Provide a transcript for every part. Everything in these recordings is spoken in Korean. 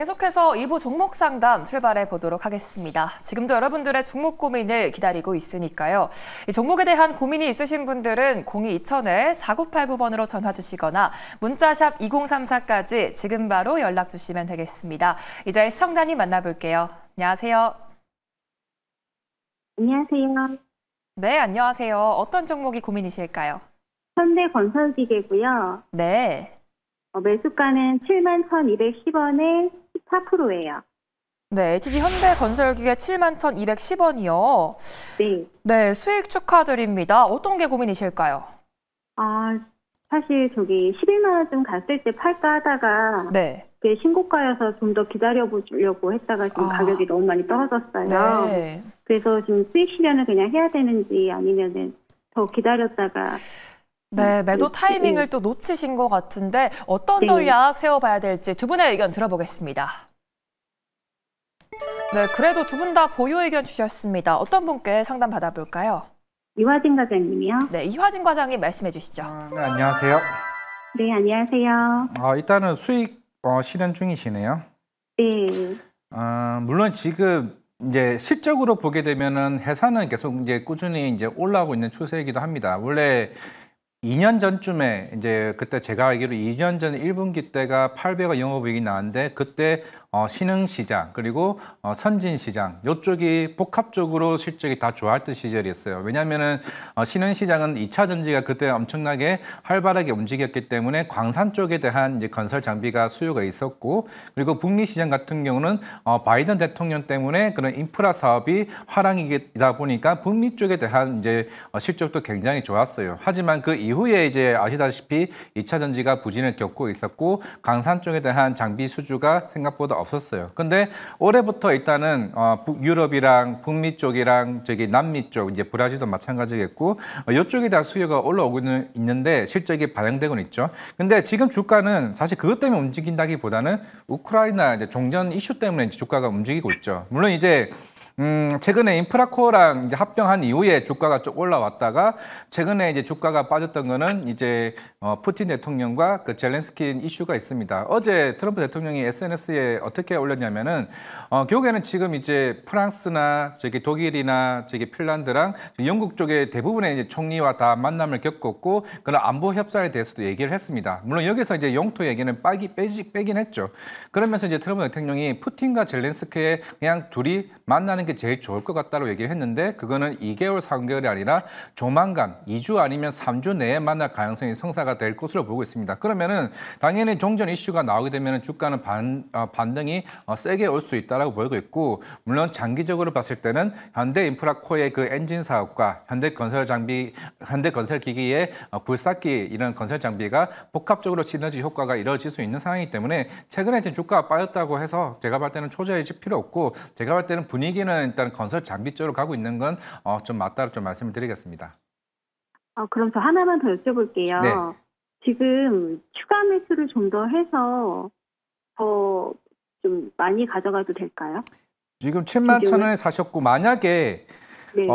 계속해서 2부 종목 상담 출발해 보도록 하겠습니다. 지금도 여러분들의 종목 고민을 기다리고 있으니까요. 이 종목에 대한 고민이 있으신 분들은 02-2000-4989번으로 전화 주시거나 문자샵 2034까지 지금 바로 연락 주시면 되겠습니다. 이제 시청자님 만나볼게요. 안녕하세요. 안녕하세요. 네, 안녕하세요. 어떤 종목이 고민이실까요? 현대건설기계고요. 네. 매수가는 71,210원에 14%예요. 네, HG 현대건설기계 71,210원이요. 네. 네, 수익 축하드립니다. 어떤 게 고민이실까요? 사실 11만 원쯤 갔을 때 팔까 하다가 네. 그게 신고가여서 좀 더 기다려보려고 했다가 지금 가격이 너무 많이 떨어졌어요. 네. 그래서 지금 수익 실현을 그냥 해야 되는지 아니면은 더 기다렸다가 네, 매도 타이밍을 또 놓치신 것 같은데 어떤 전략 세워봐야 될지 두 분의 의견 들어보겠습니다. 네, 그래도 두 분 다 보유 의견 주셨습니다. 어떤 분께 상담 받아볼까요? 이화진 과장님이요. 네, 이화진 과장님 말씀해 주시죠. 네, 안녕하세요. 네, 안녕하세요. 일단은 수익 실현 중이시네요. 네. 물론 지금 이제 실적으로 보게 되면은 회사는 계속 이제 꾸준히 이제 올라오고 있는 추세이기도 합니다. 원래 2년 전쯤에 이제 그때 제가 알기로 2년 전 1분기 때가 800억 영업이익이 나왔는데 그때 신흥시장 그리고 선진시장 이쪽이 복합적으로 실적이 다 좋았던 시절이었어요. 왜냐하면은 신흥시장은 2차 전지가 그때 엄청나게 활발하게 움직였기 때문에 광산 쪽에 대한 이제 건설 장비가 수요가 있었고 그리고 북미 시장 같은 경우는 바이든 대통령 때문에 그런 인프라 사업이 화랑이다 보니까 북미 쪽에 대한 이제 실적도 굉장히 좋았어요. 하지만 그 이후에 이제 아시다시피 2차 전지가 부진을 겪고 있었고 광산 쪽에 대한 장비 수주가 생각보다 없었어요. 근데 올해부터 일단은 유럽이랑 북미 쪽이랑 남미 쪽 이제 브라질도 마찬가지겠고 이쪽에 대한 수요가 올라오고 있는데 실적이 반영되고는 있죠. 근데 지금 주가는 사실 그것 때문에 움직인다기보다는 우크라이나 이제 종전 이슈 때문에 이제 주가가 움직이고 있죠. 물론 이제 최근에 인프라코어랑 이제 합병한 이후에 주가가 쭉 올라왔다가 최근에 이제 주가가 빠졌던 거는 이제 푸틴 대통령과 그 젤렌스키 이슈가 있습니다. 어제 트럼프 대통령이 SNS에 어떻게 올렸냐면은 결국에는 지금 이제 프랑스나 독일이나 핀란드랑 영국 쪽에 대부분의 이제 총리와 다 만남을 겪었고 그런 안보 협상에 대해서도 얘기를 했습니다. 물론 여기서 이제 영토 얘기는 빼긴 했죠. 그러면서 이제 트럼프 대통령이 푸틴과 젤렌스키의 그냥 둘이 만나는 게 제일 좋을 것 같다고 얘기를 했는데 그거는 2개월, 3개월이 아니라 조만간 2주 아니면 3주 내에 만날 가능성이 성사가 될 것으로 보고 있습니다. 그러면은 당연히 종전 이슈가 나오게 되면 주가는 반등이 세게 올 수 있다라고 보이고 있고 물론 장기적으로 봤을 때는 현대인프라코어의 그 엔진 사업과 현대건설기기의 굴삭기 이런 건설 장비가 복합적으로 시너지 효과가 이루어질 수 있는 상황이기 때문에 최근에 지금 주가가 빠졌다고 해서 제가 볼 때는 초조해질 필요 없고 제가 볼 때는 분위기는 일단 건설 장비 쪽으로 가고 있는 건 좀 맞다고 좀 말씀을 드리겠습니다. 그럼 저 하나만 더 여쭤볼게요. 네. 지금 추가 매수를 좀 더 해서 더 좀 많이 가져가도 될까요? 지금 71,000원에 사셨고 만약에 네.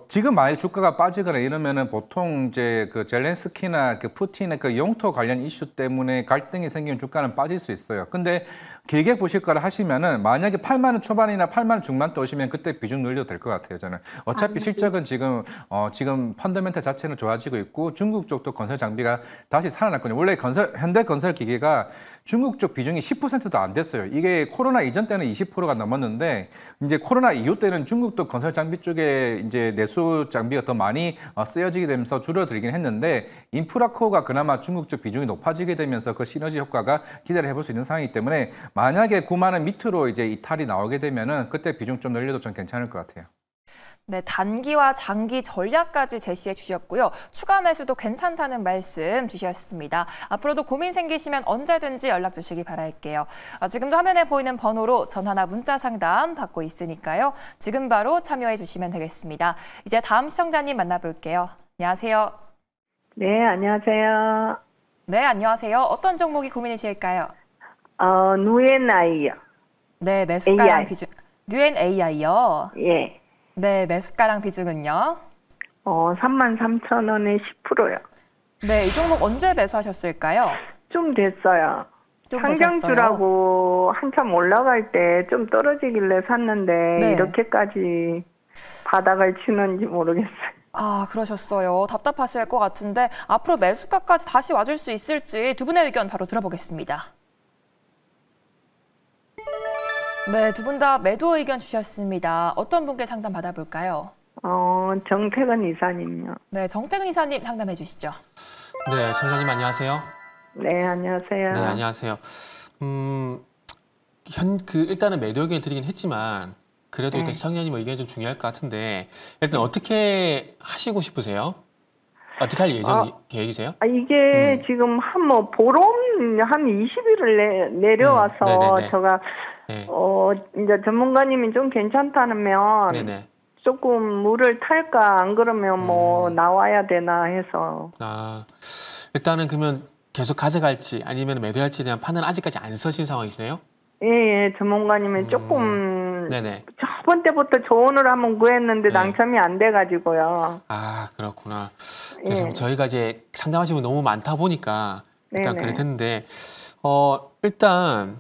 지금 만약 주가가 빠지거나 이러면은 보통 이제 그 젤렌스키나 그 푸틴의 그 영토 관련 이슈 때문에 갈등이 생기면 주가는 빠질 수 있어요. 근데 길게 보실 거라 하시면은 만약에 8만 원 초반이나 8만 원 중반 때 오시면 그때 비중 늘려도 될 것 같아요. 저는 어차피 실적은 지금 펀더멘털 자체는 좋아지고 있고 중국 쪽도 건설 장비가 다시 살아났거든요. 원래 현대 건설 기계가 중국 쪽 비중이 10%도 안 됐어요. 이게 코로나 이전 때는 20%가 넘었는데 이제 코로나 이후 때는 중국도 건설 장비 쪽에 이제 내수 장비가 더 많이 쓰여지게 되면서 줄어들긴 했는데 인프라코어가 그나마 중국 쪽 비중이 높아지게 되면서 그 시너지 효과가 기대를 해볼 수 있는 상황이기 때문에 만약에 9만 원 밑으로 이제 이탈이 나오게 되면은 그때 비중 좀 늘려도 좀 괜찮을 것 같아요. 네, 단기와 장기 전략까지 제시해 주셨고요. 추가 매수도 괜찮다는 말씀 주셨습니다. 앞으로도 고민 생기시면 언제든지 연락 주시기 바랄게요. 지금도 화면에 보이는 번호로 전화나 문자 상담 받고 있으니까요. 지금 바로 참여해 주시면 되겠습니다. 이제 다음 시청자님 만나볼게요. 안녕하세요. 네, 안녕하세요. 네, 안녕하세요. 어떤 종목이 고민이실까요? 누엔아이요. 네, 매수가랑 AI. 비중. 뉴앤AI요. 예. 네, 매수가랑 비중은요? 33,000원에 10%요. 네, 이 종목 언제 매수하셨을까요? 좀 됐어요. 좀 되셨어요. 상장주라고 한참 올라갈 때 좀 떨어지길래 샀는데 네. 이렇게까지 바닥을 치는지 모르겠어요. 아, 그러셨어요. 답답하실 것 같은데 앞으로 매수가까지 다시 와줄 수 있을지 두 분의 의견 바로 들어보겠습니다. 네, 두 분 다 매도 의견 주셨습니다. 어떤 분께 상담 받아볼까요? 정태근 이사님요. 네, 정태근 이사님 상담해 주시죠. 네, 청장님 안녕하세요. 네, 안녕하세요. 네, 안녕하세요. 일단은 매도 의견 드리긴 했지만 그래도 일단 시청자님 의견이 좀 중요할 것 같은데 일단 어떻게 하시고 싶으세요? 어떻게 할 계획이세요? 이게 지금 보름 한 20일을 내려와서 네네네. 제가 네. 이제 전문가님이 좀 괜찮다면 네네. 조금 물을 탈까 안 그러면 나와야 되나 해서. 일단은 그러면 계속 가져갈지 아니면 매도할지에 대한 판단은 아직까지 안 서신 상황이시네요? 예, 전문가님이 조금 네네. 저번 때부터 조언을 한번 구했는데 네. 당첨이 안 돼가지고요. 아, 그렇구나. 예. 저희가 이제 상담하시는 분 너무 많다 보니까 일단 네네. 그랬는데 일단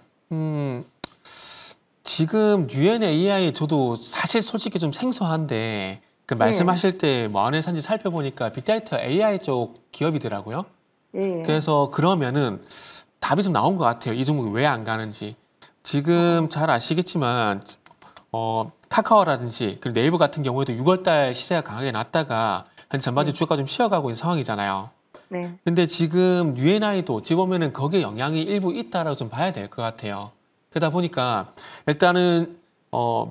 지금 UNAI 저도 사실 솔직히 좀 생소한데 그 말씀하실 때 뭐 안에 산지 살펴보니까 빅데이터 AI 쪽 기업이더라고요. 예. 그래서 그러면은 답이 좀 나온 것 같아요. 이 종목이 왜 안 가는지. 지금 잘 아시겠지만 카카오라든지 그리고 네이버 같은 경우에도 6월달 시세가 강하게 났다가 한 전반적으로 주가가 좀 쉬어가고 있는 상황이잖아요. 네. 근데 지금 UNI도 어찌 보면은 거기에 영향이 일부 있다라고 좀 봐야 될 것 같아요. 그러다 보니까 일단은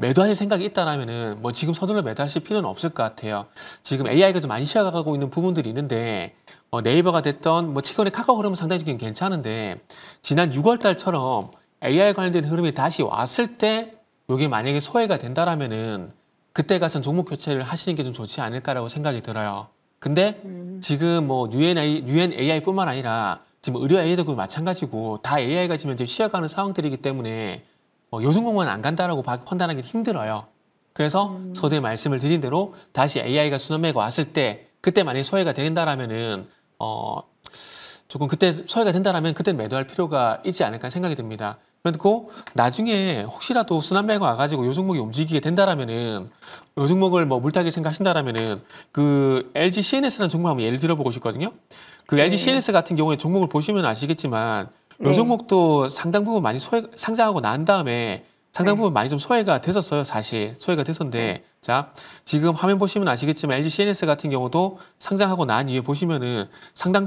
매도하실 생각이 있다라면은 뭐 지금 서둘러 매도하실 필요는 없을 것 같아요. 지금 AI가 좀 많이 쉬어가고 있는 부분들이 있는데 네이버가 됐던 뭐 최근에 카카오 흐름은 상당히 좀 괜찮은데 지난 6월달처럼 AI 관련된 흐름이 다시 왔을 때 이게 만약에 소외가 된다라면은 그때 가서 종목 교체를 하시는 게 좀 좋지 않을까라고 생각이 들어요. 근데 지금 뭐 UNAI뿐만 아니라 지금 의료 AI도 마찬가지고 다 AI가 지금 이제 쉬어가는 상황들이기 때문에 요즘공만 안 간다라고 판단하기 힘들어요. 그래서 서두에 말씀을 드린 대로 다시 AI가 순환매가 왔을 때 그때 만약에 소외가 된다라면은 조금 그때 소외가 된다라면 그때 매도할 필요가 있지 않을까 생각이 듭니다. 그리고 나중에 혹시라도 순환매가 와가지고 요 종목이 움직이게 된다라면은 요 종목을 뭐 물타기 생각하신다라면은 그 LG CNS라는 종목 한번 예를 들어보고 싶거든요. 그 LG CNS 같은 경우에 종목을 보시면 아시겠지만 요 종목도 상당 부분 많이 상장하고 난 다음에 상당 부분 많이 좀 소외가 됐었어요. 사실 소외가 됐었는데 자 지금 화면 보시면 아시겠지만 LG CNS 같은 경우도 상장하고 난 이후에 보시면은 상당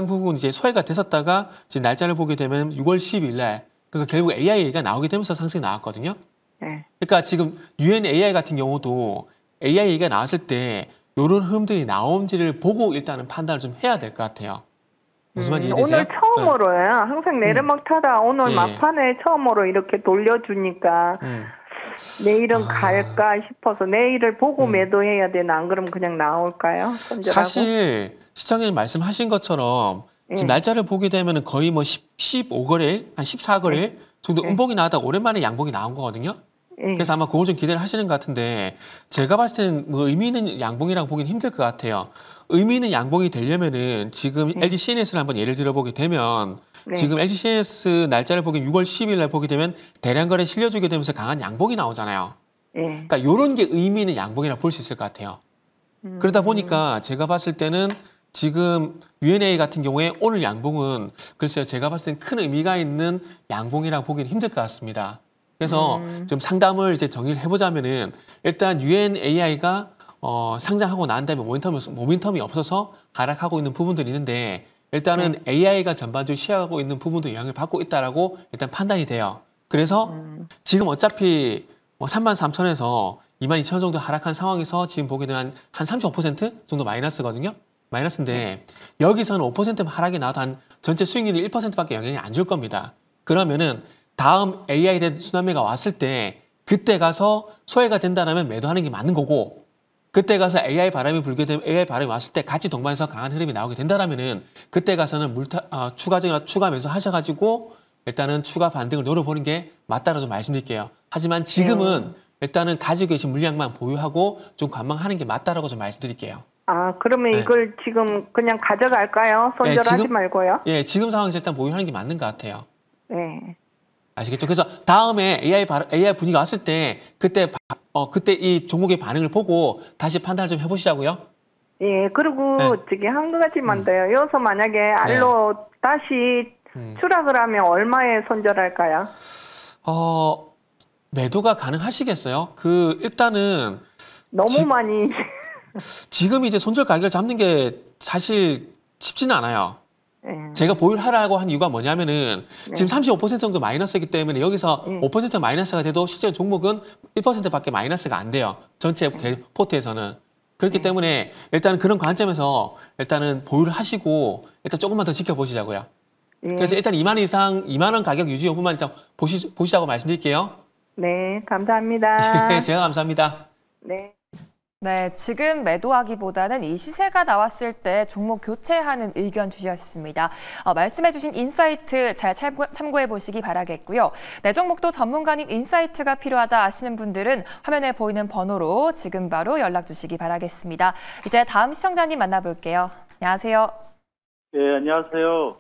부분 이제 소외가 됐었다가 지금 날짜를 보게 되면 6월 10일 날 그러니까 결국 AI가 나오게 되면서 상승이 나왔거든요. 네. 그러니까 지금 UNAI 같은 경우도 AI가 나왔을 때 이런 흐름들이 나온지를 보고 일단은 판단을 좀 해야 될 것 같아요. 무슨 말인지 이해되세요? 오늘 처음으로요. 항상 내리막 타다 오늘 예. 막판에 처음으로 이렇게 돌려주니까 내일은 갈까 싶어서 내일을 보고 매도해야 되나 안 그러면 그냥 나올까요? 손절하고? 사실 시청자님 말씀하신 것처럼 지금 날짜를 보게 되면 거의 뭐 15거래일, 한 14거래일 정도 음봉이 나왔다 오랜만에 양봉이 나온 거거든요. 그래서 아마 그거 좀 기대를 하시는 것 같은데 제가 봤을 때는 뭐 의미 있는 양봉이라고 보기는 힘들 것 같아요. 의미 있는 양봉이 되려면은 지금 LG CNS를 한번 예를 들어보게 되면 지금 LG CNS 날짜를 보기 6월 10일 날 보게 되면 대량 거래 실려주게 되면서 강한 양봉이 나오잖아요. 그러니까 이런 게 의미 있는 양봉이라고 볼 수 있을 것 같아요. 그러다 보니까 제가 봤을 때는 지금 UNA 같은 경우에 오늘 양봉은 글쎄요 제가 봤을 때는 큰 의미가 있는 양봉이라고 보기는 힘들 것 같습니다. 그래서 좀 상담을 이제 정리를 해보자면은 일단 UNAI가 상장하고 난 다음에 모멘텀이 없어서 하락하고 있는 부분들이 있는데 일단은 AI가 전반적으로 시행하고 있는 부분도 영향을 받고 있다라고 일단 판단이 돼요. 그래서 지금 어차피 33,000에서 22,000 정도 하락한 상황에서 지금 보게 되면 한 35% 정도 마이너스거든요. 마이너스인데 여기서는 5% 하락이 나와도 한 전체 수익률이 1%밖에 영향이 안 줄 겁니다. 그러면은 다음 AI 된 순환매가 왔을 때 그때 가서 소외가 된다면 매도하는 게 맞는 거고 그때 가서 AI 바람이 불게 되면 AI 바람이 왔을 때 같이 동반해서 강한 흐름이 나오게 된다면은 그때 가서는 추가 매수 하셔가지고 일단은 추가 반등을 노려보는 게 맞다고 좀 말씀드릴게요. 하지만 지금은 일단은 가지고 계신 물량만 보유하고 좀 관망하는 게 맞다라고 좀 말씀드릴게요. 아, 그러면 이걸 지금 그냥 가져갈까요? 손절하지 말고요? 예, 지금 상황에서 일단 보유하는 게 맞는 것 같아요. 네. 아시겠죠? 그래서 다음에 AI 분위기가 왔을 때 그때 이 종목의 반응을 보고 다시 판단을 좀 해보시자고요. 예, 그리고 네. 저기 한 가지만 더요. 여기서 만약에 알로 다시 추락을 하면 얼마에 손절할까요? 매도가 가능하시겠어요? 일단은 너무 많이. 지금 이제 손절 가격을 잡는 게 사실 쉽지는 않아요. 제가 보유하라고 한 이유가 뭐냐면은 지금 35% 정도 마이너스이기 때문에 여기서 5% 마이너스가 돼도 실제 종목은 1%밖에 마이너스가 안 돼요. 전체 포트에서는. 그렇기 때문에 일단은 그런 관점에서 일단은 보유를 하시고 일단 조금만 더 지켜보시자고요. 그래서 일단 2만 원 가격 유지 여부만 일단 보시자고 말씀드릴게요. 네, 감사합니다. 제가 감사합니다. 네. 네, 지금 매도하기보다는 이 시세가 나왔을 때 종목 교체하는 의견 주셨습니다. 말씀해주신 인사이트 잘 참고해 보시기 바라겠고요. 내 종목도 전문가님 인사이트가 필요하다 하시는 분들은 화면에 보이는 번호로 지금 바로 연락 주시기 바라겠습니다. 이제 다음 시청자님 만나볼게요. 안녕하세요. 네, 안녕하세요.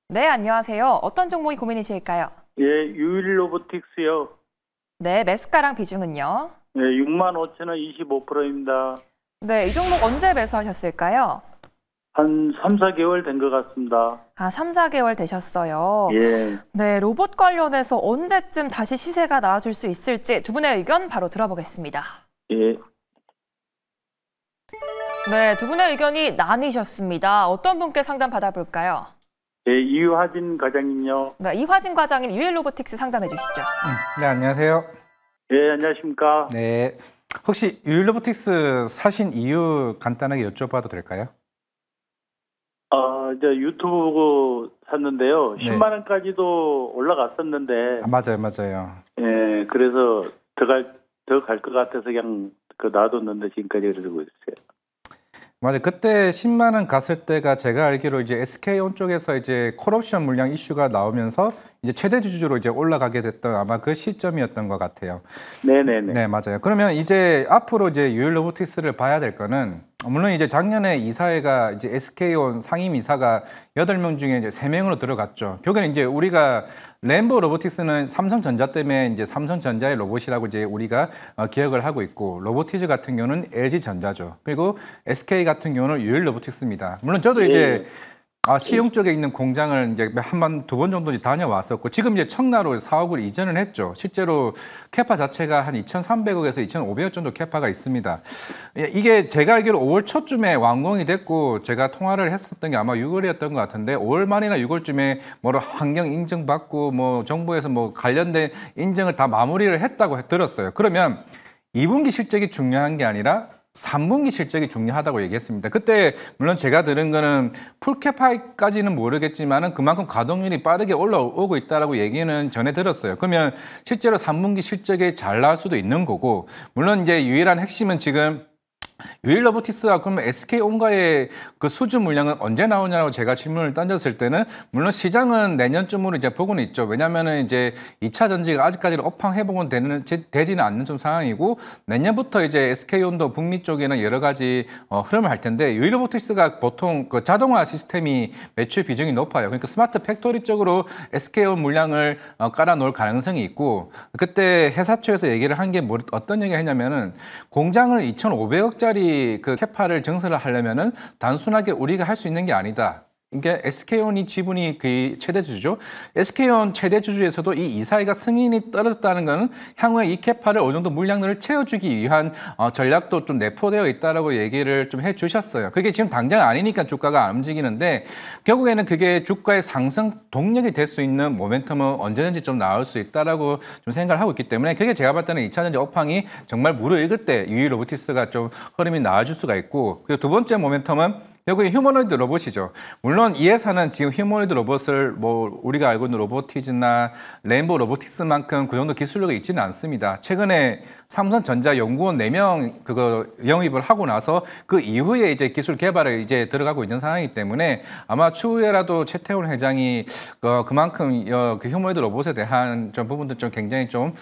네, 안녕하세요. 어떤 종목이 고민이실까요? 예, 유일로보틱스요. 네, 매수가랑 비중은요? 네, 65,000원 25%입니다. 네, 이 종목 언제 매수하셨을까요? 한 3, 4개월 된 것 같습니다. 3, 4개월 되셨어요. 예. 네, 로봇 관련해서 언제쯤 다시 시세가 나와줄 수 있을지 두 분의 의견 바로 들어보겠습니다. 예. 네, 두 분의 의견이 나뉘셨습니다. 어떤 분께 상담 받아볼까요? 예, 이화진 과장님요. 네, 이화진 과장님 유일로보틱스 상담해 주시죠. 네, 안녕하세요. 예, 안녕하십니까. 네. 혹시 유일로보틱스 사신 이유 간단하게 여쭤봐도 될까요? 이제 유튜브 보고 샀는데요. 네. 10만 원까지도 올라갔었는데. 맞아요. 예, 그래서 더 갈 것 같아서 그냥 놔뒀는데 지금까지 그러고 있어요. 맞아요. 그때 10만 원 갔을 때가 제가 알기로 이제 SK온 쪽에서 이제 콜옵션 물량 이슈가 나오면서 이제 최대 주주로 이제 올라가게 됐던 아마 그 시점이었던 것 같아요. 네네네. 네, 맞아요. 그러면 이제 앞으로 이제 유일로보틱스를 봐야 될 거는 물론 이제 작년에 이사회가 이제 SK온 상임 이사가 8명 중에 이제 3명으로 들어갔죠. 결국에는 이제 우리가 램보 로보틱스는 삼성전자 때문에 이제 삼성전자의 로봇이라고 이제 우리가 기억을 하고 있고 로보티즈 같은 경우는 LG전자죠. 그리고 SK 같은 경우는 유일로보틱스입니다. 물론 저도 이제 시흥 쪽에 있는 공장을 이제 두 번 정도 다녀왔었고 지금 이제 청라로 사옥을 이전을 했죠. 실제로 캐파 자체가 한 2,300억에서 2,500억 정도 캐파가 있습니다. 이게 제가 알기로 5월 초쯤에 완공이 됐고 제가 통화를 했었던 게 아마 6월이었던 것 같은데 5월 말이나 6월쯤에 뭐로 환경 인증 받고 뭐 정부에서 뭐 관련된 인증을 다 마무리를 했다고 들었어요. 그러면 2분기 실적이 중요한 게 아니라 3분기 실적이 중요하다고 얘기했습니다. 그때 물론 제가 들은 거는 풀캐파까지는 모르겠지만은 그만큼 가동률이 빠르게 올라오고 있다라고 얘기는 전에 들었어요. 그러면 실제로 3분기 실적이 잘 나올 수도 있는 거고 물론 이제 유일한 핵심은 지금 유일로보틱스와 그러면 SK온과의 그 수주 물량은 언제 나오냐고 제가 질문을 던졌을 때는 물론 시장은 내년쯤으로 이제 보고는 있죠. 왜냐하면은 이제 2차 전지가 아직까지는 업황 회복은 되지는 않는 좀 상황이고 내년부터 이제 SK온도 북미 쪽에는 여러 가지 흐름을 할 텐데 유일로보틱스가 보통 그 자동화 시스템이 매출 비중이 높아요. 그러니까 스마트 팩토리 쪽으로 SK온 물량을 깔아놓을 가능성이 있고 그때 회사처에서 얘기를 한 게 어떤 얘기를 했냐면은 공장을 2,500억짜리 그 캐파를 증설을 하려면은 단순하게 우리가 할 수 있는 게 아니다. 이게 SK온이 지분이 그 최대주주죠. SK온 최대주주에서도 이 이사회가 승인이 떨어졌다는 것은 향후에 이 캐파를 어느 정도 물량을 채워주기 위한 전략도 좀 내포되어 있다라고 얘기를 좀 해주셨어요. 그게 지금 당장 아니니까 주가가 안 움직이는데 결국에는 그게 주가의 상승 동력이 될 수 있는 모멘텀은 언제든지 좀 나올 수 있다라고 좀 생각을 하고 있기 때문에 그게 제가 봤을 때는 2차 전지 업황이 정말 무르익을 때 유일로보틱스가 좀 흐름이 나와줄 수가 있고 그리고 두 번째 모멘텀은 여기 휴머노이드 로봇이죠. 물론 이 회사는 지금 휴머노이드 로봇을 뭐 우리가 알고 있는 로보티즈나 램보 로보틱스만큼 그 정도 기술력이 있지는 않습니다. 최근에 삼성전자 연구원 4명 그거 영입을 하고 나서 그 이후에 이제 기술 개발에 이제 들어가고 있는 상황이기 때문에 아마 추후에라도 최태원 회장이 그만큼 그 휴머노이드 로봇에 대한 좀 부분들 좀 굉장히 좀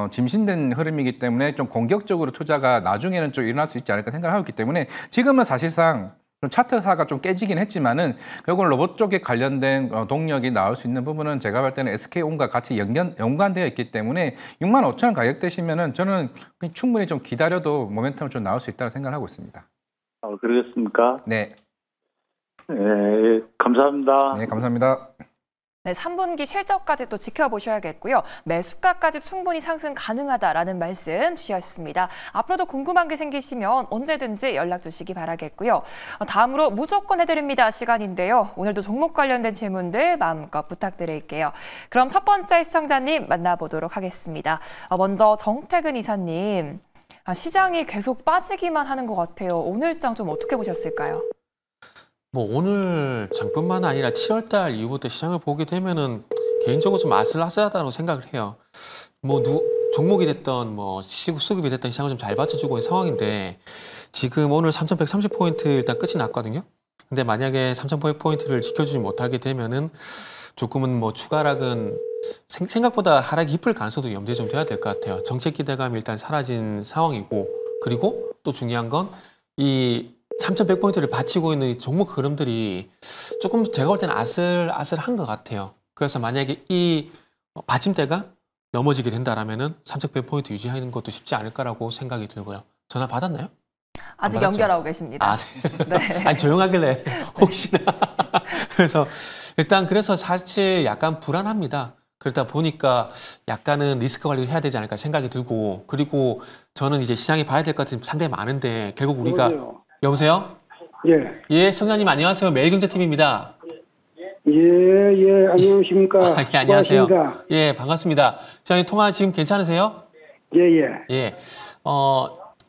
짐신된 흐름이기 때문에 좀 공격적으로 투자가 나중에는 좀 일어날 수 있지 않을까 생각을 하고 있기 때문에 지금은 사실상 좀 차트사가 좀 깨지긴 했지만은 결국은 로봇 쪽에 관련된 동력이 나올 수 있는 부분은 제가 볼 때는 SK온과 같이 연관되어 있기 때문에 65,000원 가격대시면은 저는 충분히 좀 기다려도 모멘텀을 좀 나올 수 있다고 생각하고 있습니다. 그러겠습니까? 네. 네, 감사합니다. 네, 감사합니다. 네, 3분기 실적까지 또 지켜보셔야겠고요. 매수가까지 충분히 상승 가능하다라는 말씀 주셨습니다. 앞으로도 궁금한 게 생기시면 언제든지 연락 주시기 바라겠고요. 다음으로 무조건 해드립니다 시간인데요. 오늘도 종목 관련된 질문들 마음껏 부탁드릴게요. 그럼 첫 번째 시청자님 만나보도록 하겠습니다. 먼저 정태근 이사님, 시장이 계속 빠지기만 하는 것 같아요. 오늘장 좀 어떻게 보셨을까요? 뭐 오늘 장뿐만 아니라 7월달 이후부터 시장을 보게 되면은 개인적으로 좀 아슬아슬하다고 생각을 해요. 뭐 종목이 됐던 뭐 수급이 됐던 시장을 좀 잘 받쳐주고 있는 상황인데 지금 오늘 3,130포인트 일단 끝이 났거든요. 근데 만약에 3,000포인트를 지켜주지 못하게 되면은 조금은 뭐 추가 하락은 생각보다 하락이 깊을 가능성도 염두에 좀 둬야 될 것 같아요. 정책 기대감이 일단 사라진 상황이고 그리고 또 중요한 건 이 3,100포인트를 받치고 있는 이 종목 흐름들이 조금 제가 볼 때는 아슬아슬한 것 같아요. 그래서 만약에 이 받침대가 넘어지게 된다라면은 3,100포인트 유지하는 것도 쉽지 않을까라고 생각이 들고요. 전화 받았나요? 아직 연결하고 계십니다. 네. 네. 아니 조용하길래 혹시나. 그래서 일단 그래서 사실 약간 불안합니다. 그러다 보니까 약간은 리스크 관리를 해야 되지 않을까 생각이 들고 그리고 저는 이제 시장에 봐야 될 것들이 상당히 많은데 결국 우리가 여보세요? 예. 예, 성장님 안녕하세요. 매일경제팀입니다. 예, 안녕하십니까. 예, 안녕하세요. 고맙습니다. 예, 반갑습니다. 저희 통화 지금 괜찮으세요? 예. 예.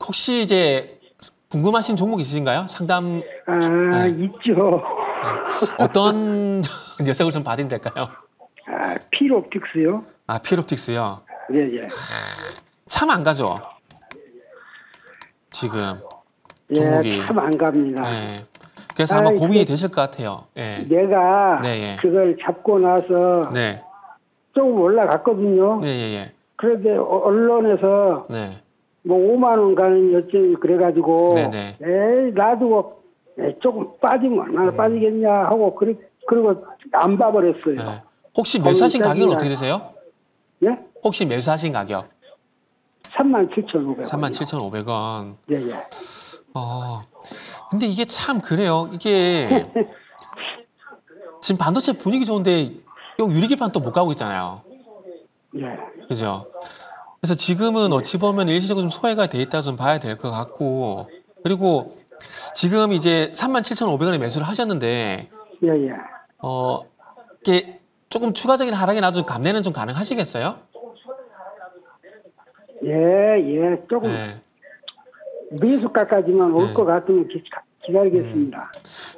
혹시 이제 궁금하신 종목 있으신가요? 상담. 있죠. 어떤 녀석을 좀 받으면 될까요? 필옵틱스요? 필옵틱스요? 예. 참 안 가죠? 지금. 종목이. 참 안 갑니다. 예. 그래서 아마 고민이 되실 것 같아요. 예. 내가 네, 예. 그걸 잡고 나서 네. 조금 올라갔거든요. 예. 그런데 언론에서 네. 뭐 5만 원 가는 여증이 그래가지고 네네. 놔두고 조금 빠지면 얼마나 빠지겠냐 하고 그리고 안 봐버렸어요. 네. 혹시 매수하신 가격은 어떻게 되세요? 예? 혹시 매수하신 가격? 37,500원. 37,500원. 예. 근데 이게 참 그래요. 이게 지금 반도체 분위기 좋은데 이 유리기판 또 못 가고 있잖아요. 예. 그죠? 그래서 지금은 어찌 보면 일시적으로 좀 소외가 돼 있다 좀 봐야 될 것 같고 그리고 지금 이제 37,500원에 매수를 하셨는데 예. 이게 조금 추가적인 하락이 나도 감내는 좀 가능하시겠어요? 예. 조금 네. 매수가까지만 올 것 같으면 기다리겠습니다.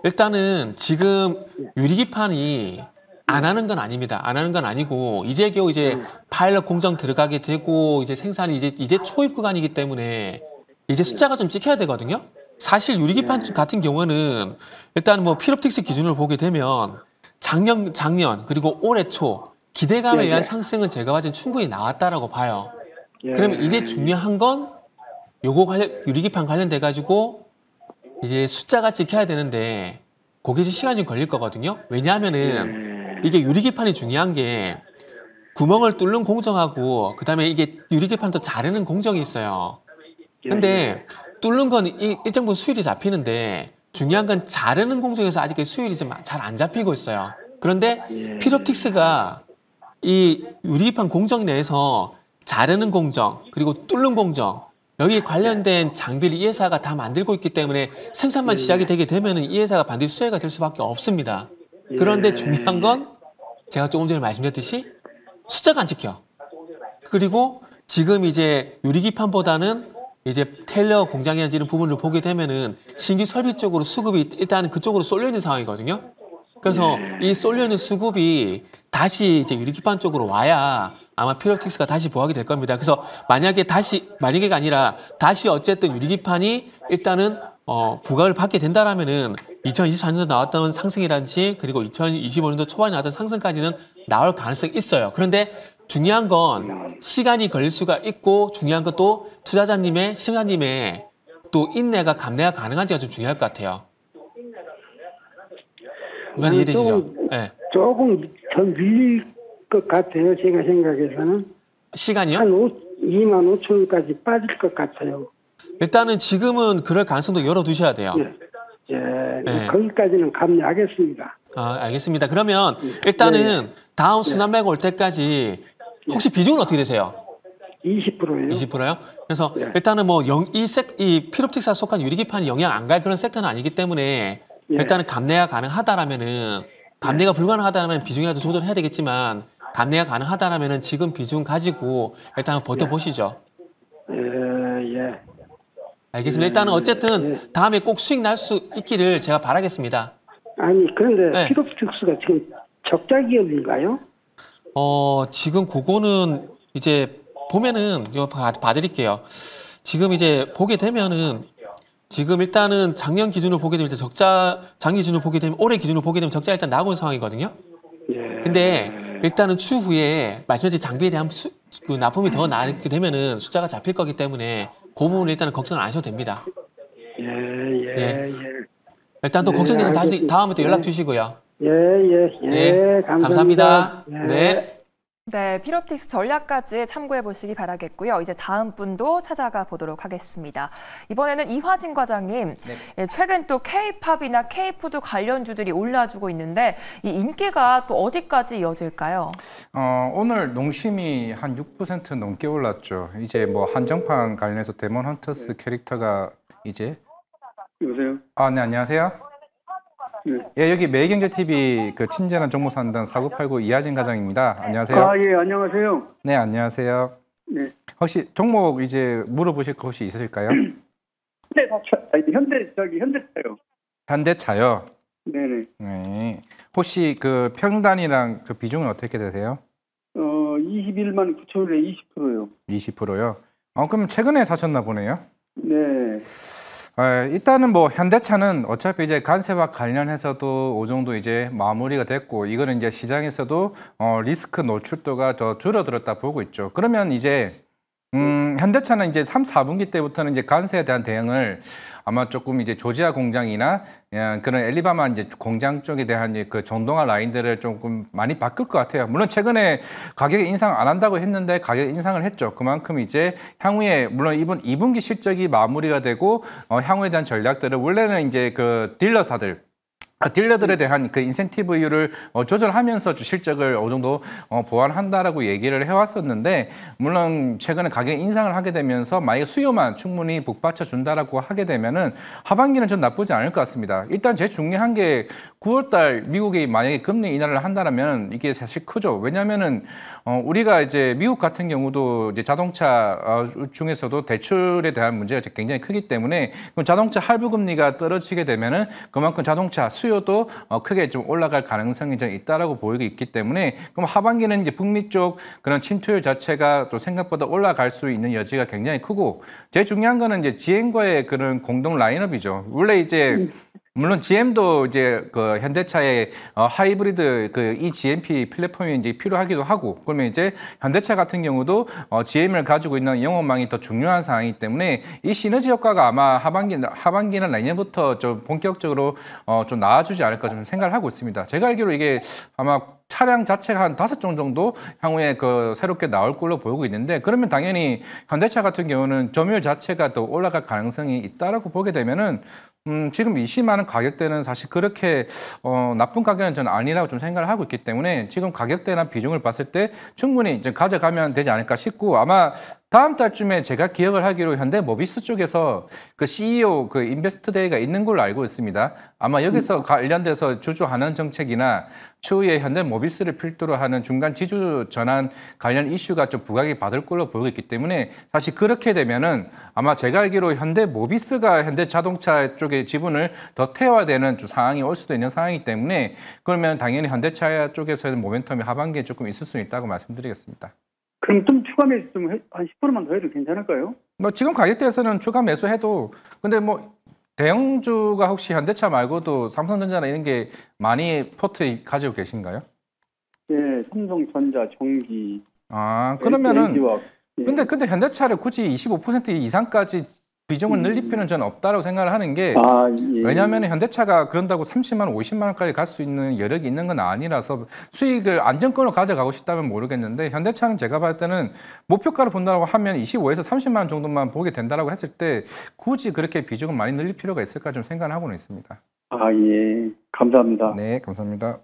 일단은 지금 유리기판이 안 하는 건 아닙니다. 안 하는 건 아니고 이제 겨우 이제 파일럿 공정 들어가게 되고 이제 생산이 이제 초입 구간이기 때문에 이제 숫자가 좀 찍혀야 되거든요. 사실 유리기판 같은 경우는 일단 뭐 필옵틱스 기준으로 보게 되면 작년 그리고 올해 초 기대감에 의한 상승은 제가 봐도 충분히 나왔다라고 봐요. 그러면 이제 중요한 건 요거 유리기판 관련돼 가지고 이제 숫자가 찍혀야 되는데 그게 이제 시간이 좀 걸릴 거거든요. 왜냐하면은 이게 유리기판이 중요한 게 구멍을 뚫는 공정하고 그다음에 이게 유리기판도 자르는 공정이 있어요. 근데 뚫는 건 일정 부분 수율이 잡히는데 중요한 건 자르는 공정에서 아직 수율이 좀 잘 안 잡히고 있어요. 그런데 필옵틱스가 이 유리기판 공정 내에서 자르는 공정 그리고 뚫는 공정 여기에 관련된 장비를 이 회사가 다 만들고 있기 때문에 생산만 시작이 되게 되면 이 회사가 반드시 수혜가 될 수밖에 없습니다. 그런데 중요한 건 제가 조금 전에 말씀드렸듯이 숫자가 안 찍혀. 그리고 지금 이제 유리기판보다는 이제 테일러 공장이나 이런 부분을 보게 되면은 신규 설비 쪽으로 수급이 일단 그쪽으로 쏠려 있는 상황이거든요. 그래서 이 쏠려 있는 수급이 다시 이제 유리기판 쪽으로 와야 아마 필옵틱스가 다시 부각이 될 겁니다. 그래서 만약에가 아니라 다시 어쨌든 유리기판이 일단은 부각을 받게 된다라면은 2024년도 나왔던 상승이라든지 그리고 2025년도 초반에 나왔던 상승까지는 나올 가능성이 있어요. 그런데 중요한 건 시간이 걸릴 수가 있고 중요한 것도 투자자님의 시청자님의 또 인내가 감내가 가능한지가 좀 중요할 것 같아요. 무슨 이해되시죠? 네. 조금 더 밀릴 것 같아요. 제가 생각해서는. 시간이요? 한 2만 5천 원까지 빠질 것 같아요. 일단은 지금은 그럴 가능성도 열어두셔야 돼요. 네. 거기까지는 감내하겠습니다. 알겠습니다. 그러면 일단은 다음 순환매가 올 때까지 혹시 비중은 어떻게 되세요? 20%예요. 20%요? 그래서 일단은 뭐 이 피롭틱스가 속한 유리기판이 영향 안 갈 그런 섹터는 아니기 때문에 일단은 감내가 가능하다라면은 감내가 불가능하다면 비중이라도 조절해야 되겠지만 감내가 가능하다라면은 지금 비중 가지고 일단 한번 버텨보시죠. 예. 알겠습니다. 일단은 어쨌든 다음에 꼭 수익 날 수 있기를 제가 바라겠습니다. 아니 그런데 피롭틱스가 지금 적자 기업인가요? 지금 그거는 이제 보면은 이거 봐드릴게요. 지금 이제 보게 되면은 지금 일단은 작년 기준으로 보게 되면 작년 기준으로 보게 되면 올해 기준으로 보게 되면 적자 일단 나고 있는 상황이거든요. 근데 일단은 추후에 말씀하신 장비에 대한 그 납품이 더 나게 되면은 숫자가 잡힐 거기 때문에 그 부분은 일단은 걱정을 안 하셔도 됩니다. 일단 또 걱정돼서 다음에 또 연락 주시고요. 감사합니다. 네, 피롭틱스 전략까지 참고해 보시기 바라겠고요. 이제 다음 분도 찾아가 보도록 하겠습니다. 이번에는 이화진 과장님, 최근 또 K-팝이나 K-푸드 관련주들이 올라주고 있는데 이 인기가 또 어디까지 이어질까요? 오늘 농심이 한 6% 넘게 올랐죠. 이제 뭐 한정판 관련해서 데몬 헌터스 캐릭터가 이제 여보세요? 네, 안녕하세요. 여기 매일경제TV 그 친절한 정보산단 4989 이하진 과장입니다. 안녕하세요. 예, 안녕하세요. 네, 안녕하세요. 네. 혹시 종목 이제 물어보실 거 혹시 있으실까요? 현대차요. 현대차요. 네네. 네. 혹시 그 평단이랑 그 비중은 어떻게 되세요? 21만 9천원에 20%요. 20%요? 그럼 최근에 사셨나 보네요. 네. 일단은 뭐 현대차는 어차피 이제 관세와 관련해서도 어느 정도 이제 마무리가 됐고 이거는 이제 시장에서도 리스크 노출도가 더 줄어들었다 보고 있죠. 그러면 이제 현대차는 이제 3, 4분기 때부터는 이제 관세에 대한 대응을 아마 조금 이제 조지아 공장이나 그런 엘리바마 이제 공장 쪽에 대한 그 전동화 라인들을 조금 많이 바꿀 것 같아요. 물론 최근에 가격 인상 안 한다고 했는데 가격 인상을 했죠. 그만큼 이제 향후에 물론 이번 2분기 실적이 마무리가 되고 향후에 대한 전략들을 원래는 이제 그 딜러들에 대한 그 인센티브율을 조절하면서 실적을 어느 정도 보완한다라고 얘기를 해왔었는데 달러는 최근에 가격 인상을 하게 되면서 만약에 수요만 충분히 북받쳐 준다라고 하게 되면은 하반기는 좀 나쁘지 않을 것 같습니다. 일단 제일 중요한 게 9월달 미국이 만약에 금리 인하를 한다면 이게 사실 크죠. 왜냐하면은 우리가 이제 미국 같은 경우도 이제 자동차 중에서도 대출에 대한 문제가 굉장히 크기 때문에 그럼 자동차 할부 금리가 떨어지게 되면은 그만큼 자동차 수요도 크게 좀 올라갈 가능성이 좀 있다라고 보이고 있기 때문에 그럼 하반기는 이제 북미 쪽 그런 침투율 자체가 또 생각보다 올라갈 수 있는 여지가 굉장히 크고 제일 중요한 거는 이제 GM과의 그런 공동 라인업이죠. 원래 이제 물론 GM도 이제 그 현대차의 하이브리드 그 eGMP 플랫폼이 이제 필요하기도 하고 그러면 이제 현대차 같은 경우도 GM을 가지고 있는 영업망이 더 중요한 상황이기 때문에 이 시너지 효과가 아마 하반기나 내년부터 좀 본격적으로 좀 나와주지 않을까 좀 생각을 하고 있습니다. 제가 알기로 이게 아마 차량 자체가 한 5종 정도 향후에 그 새롭게 나올 걸로 보이고 있는데 그러면 당연히 현대차 같은 경우는 점유율 자체가 더 올라갈 가능성이 있다라고 보게 되면은 지금 20만 원 가격대는 사실 그렇게 나쁜 가격은 저는 아니라고 좀 생각을 하고 있기 때문에 지금 가격대나 비중을 봤을 때 충분히 이제 가져가면 되지 않을까 싶고 아마 다음 달쯤에 제가 기억을 하기로 현대모비스 쪽에서 그 CEO 그 인베스트 데이가 있는 걸로 알고 있습니다. 아마 여기서 관련돼서 주주환원 정책이나 추후에 현대모비스를 필두로 하는 중간 지주 전환 관련 이슈가 좀 부각이 받을 걸로 보이고 있기 때문에 사실 그렇게 되면은 아마 제가 알기로 현대모비스가 현대자동차 쪽의 지분을 더 태워되는 좀 상황이 올 수도 있는 상황이기 때문에 그러면 당연히 현대차 쪽에서는 모멘텀이 하반기에 조금 있을 수 있다고 말씀드리겠습니다. 그럼 좀 추가 매수 좀 한 10%만 더 해도 괜찮을까요? 뭐 지금 가격대에서는 추가 매수해도 근데 뭐 대형주가 혹시 현대차 말고도 삼성전자나 이런 게 많이 포트에 가지고 계신가요? 예, 삼성전자, 전기. 그러면은 LG와, 예. 근데 현대차를 굳이 25% 이상까지 비중을 늘릴 필요는 저는 없다고 생각을 하는 게 예. 왜냐하면 현대차가 그런다고 30만 원, 50만 원까지 갈 수 있는 여력이 있는 건 아니라서 수익을 안정권으로 가져가고 싶다면 모르겠는데 현대차는 제가 봤을 때는 목표가를 본다고 하면 25에서 30만 원 정도만 보게 된다고 했을 때 굳이 그렇게 비중을 많이 늘릴 필요가 있을까 좀 생각을 하고는 있습니다. 예. 감사합니다. 네, 감사합니다.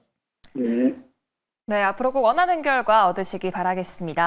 네. 네, 앞으로 꼭 원하는 결과 얻으시기 바라겠습니다.